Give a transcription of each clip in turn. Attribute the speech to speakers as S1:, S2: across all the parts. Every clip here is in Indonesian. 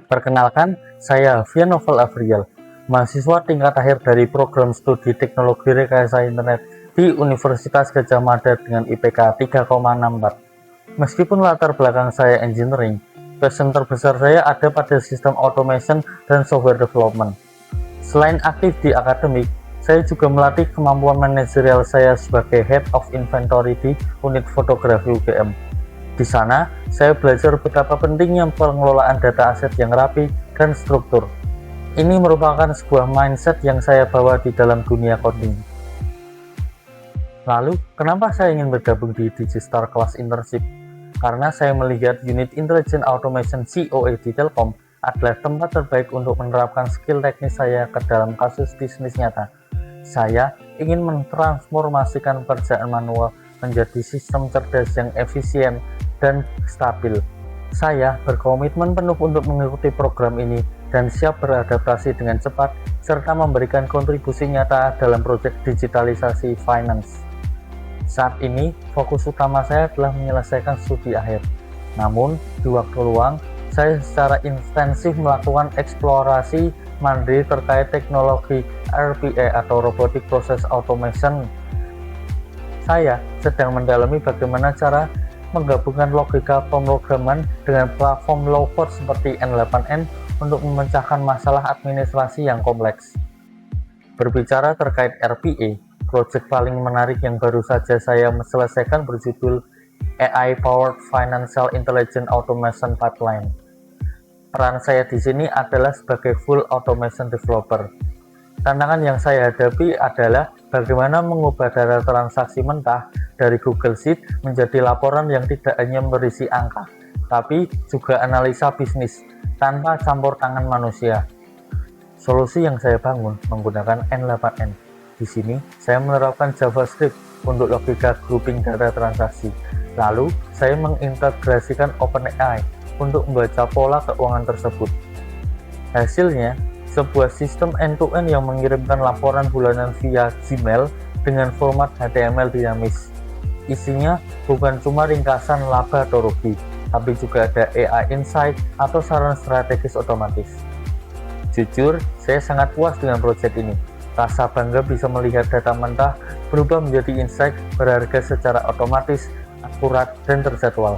S1: Perkenalkan, saya Via Novel Avriel, mahasiswa tingkat akhir dari program studi teknologi rekayasa internet di Universitas Gadjah Mada dengan IPK 3,64. Meskipun latar belakang saya engineering, passion terbesar saya ada pada sistem automation dan software development. Selain aktif di akademik, saya juga melatih kemampuan manajerial saya sebagai Head of Inventory di unit fotografi UGM. Di sana, saya belajar betapa pentingnya pengelolaan data aset yang rapi dan struktur. Ini merupakan sebuah mindset yang saya bawa di dalam dunia coding. Lalu, kenapa saya ingin bergabung di Digistar Class Internship? Karena saya melihat unit Intelligent Automation COA di Telkom adalah tempat terbaik untuk menerapkan skill teknis saya ke dalam kasus bisnis nyata. Saya ingin mentransformasikan pekerjaan manual menjadi sistem cerdas yang efisien dan stabil. Saya berkomitmen penuh untuk mengikuti program ini dan siap beradaptasi dengan cepat serta memberikan kontribusi nyata dalam proyek digitalisasi finance. Saat ini, fokus utama saya adalah menyelesaikan studi akhir. Namun, di waktu luang, saya secara intensif melakukan eksplorasi mandiri terkait teknologi RPA atau Robotic Process Automation. Saya sedang mendalami bagaimana cara menggabungkan logika pemrograman dengan platform low-code seperti N8N untuk memecahkan masalah administrasi yang kompleks. Berbicara terkait RPA, proyek paling menarik yang baru saja saya selesaikan berjudul AI Powered Financial Intelligence Automation Pipeline. Peran saya di sini adalah sebagai full automation developer. Tantangan yang saya hadapi adalah bagaimana mengubah data transaksi mentah dari Google Sheet menjadi laporan yang tidak hanya berisi angka, tapi juga analisa bisnis tanpa campur tangan manusia. Solusi yang saya bangun menggunakan N8N. Di sini, saya menerapkan JavaScript untuk logika grouping data transaksi. Lalu, saya mengintegrasikan OpenAI untuk membaca pola keuangan tersebut. Hasilnya, sebuah sistem end-to-end yang mengirimkan laporan bulanan via Gmail dengan format HTML dinamis. Isinya bukan cuma ringkasan laba atau rugi, tapi juga ada AI insight atau saran strategis otomatis. Jujur, saya sangat puas dengan proyek ini. Rasa bangga bisa melihat data mentah berubah menjadi insight berharga secara otomatis, akurat, dan terjadwal.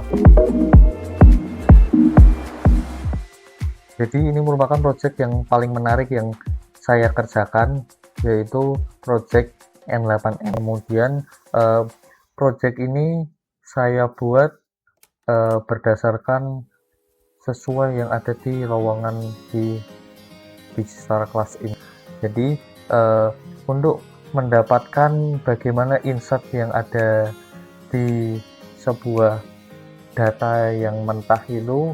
S1: Jadi ini merupakan proyek yang paling menarik yang saya kerjakan, yaitu proyek N8N. Kemudian proyek ini saya buat berdasarkan sesuai yang ada di lowongan di Digistar Class ini. Jadi untuk mendapatkan bagaimana insight yang ada di sebuah data yang mentah itu,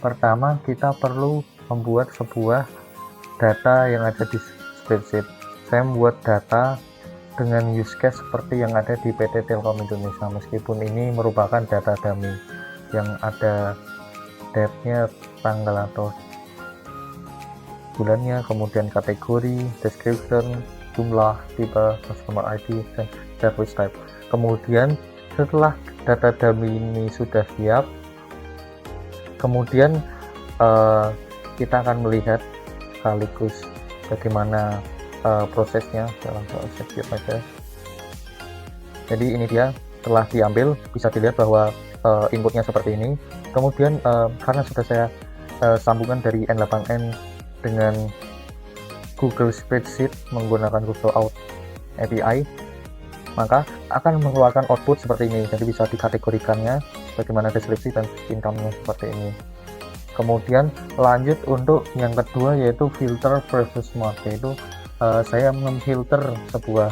S1: pertama kita perlu membuat sebuah data yang ada di spreadsheet. Saya membuat data dengan use case seperti yang ada di PT Telkom Indonesia, meskipun ini merupakan data dummy yang ada date-nya, tanggal atau bulannya, kemudian kategori, description, jumlah, tipe, customer ID, dan service type. Kemudian setelah data dummy ini sudah siap, kemudian kita akan melihat sekaligus bagaimana prosesnya dalam proses aja. Jadi ini dia telah diambil, bisa dilihat bahwa inputnya seperti ini. Kemudian karena sudah saya sambungkan dari N8N dengan Google Spreadsheet menggunakan Google Out API, maka akan mengeluarkan output seperti ini. Jadi bisa dikategorikannya bagaimana deskripsi dan income-nya seperti ini. Kemudian lanjut untuk yang kedua, yaitu filter versus smart, yaitu saya memfilter sebuah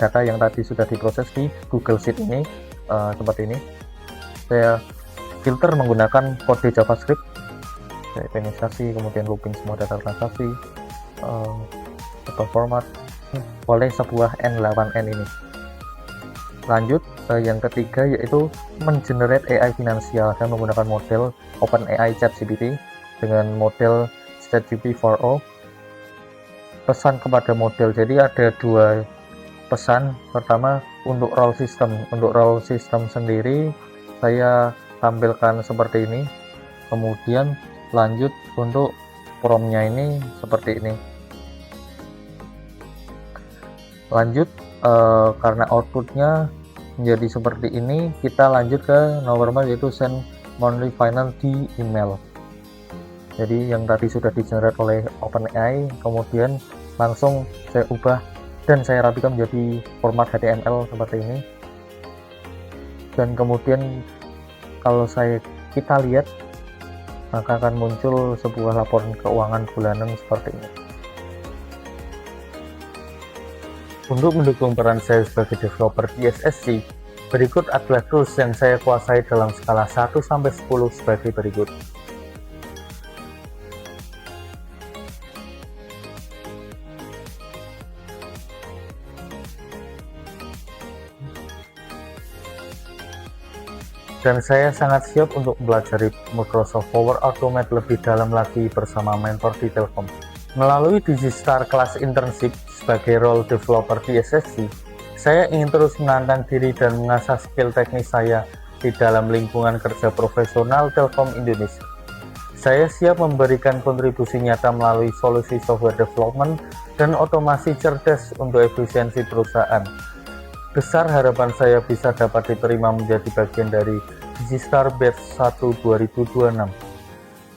S1: data yang tadi sudah diproses di Google Sheet ini seperti ini. Saya filter menggunakan kode JavaScript, saya inisiasi, kemudian looping semua data transaksi atau format oleh sebuah N8N ini. Lanjut yang ketiga, yaitu mengenerate AI finansial. Saya menggunakan model OpenAI ChatGPT dengan model ChatGPT 4o. Pesan kepada model, jadi ada dua pesan. Pertama, untuk role system. Untuk role system sendiri saya tampilkan seperti ini. Kemudian Lanjut untuk promnya ini seperti ini. Lanjut karena outputnya menjadi seperti ini, kita lanjut ke normal yaitu send monthly final di email. Jadi yang tadi sudah di-generate oleh OpenAI, kemudian langsung saya ubah dan saya rapikan menjadi format HTML seperti ini. Dan kemudian kalau kita lihat, maka akan muncul sebuah laporan keuangan bulanan seperti ini. Untuk mendukung peran saya sebagai developer di SSC, berikut adalah tools yang saya kuasai dalam skala 1-10 sebagai berikut. Dan saya sangat siap untuk mempelajari Microsoft Power Automate lebih dalam lagi bersama mentor di Telkom. Melalui DigiStar Class Internship sebagai role developer di SSC, saya ingin terus menantang diri dan mengasah skill teknis saya di dalam lingkungan kerja profesional Telkom Indonesia. Saya siap memberikan kontribusi nyata melalui solusi software development dan otomasi cerdas untuk efisiensi perusahaan. Besar harapan saya bisa dapat diterima menjadi bagian dari DigiStar Batch 1 2026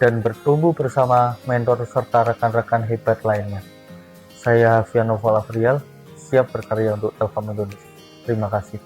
S1: dan bertumbuh bersama mentor serta rekan-rekan hebat lainnya. Saya Hafian Noval Afrial, siap berkarya untuk Telkom Indonesia. Terima kasih.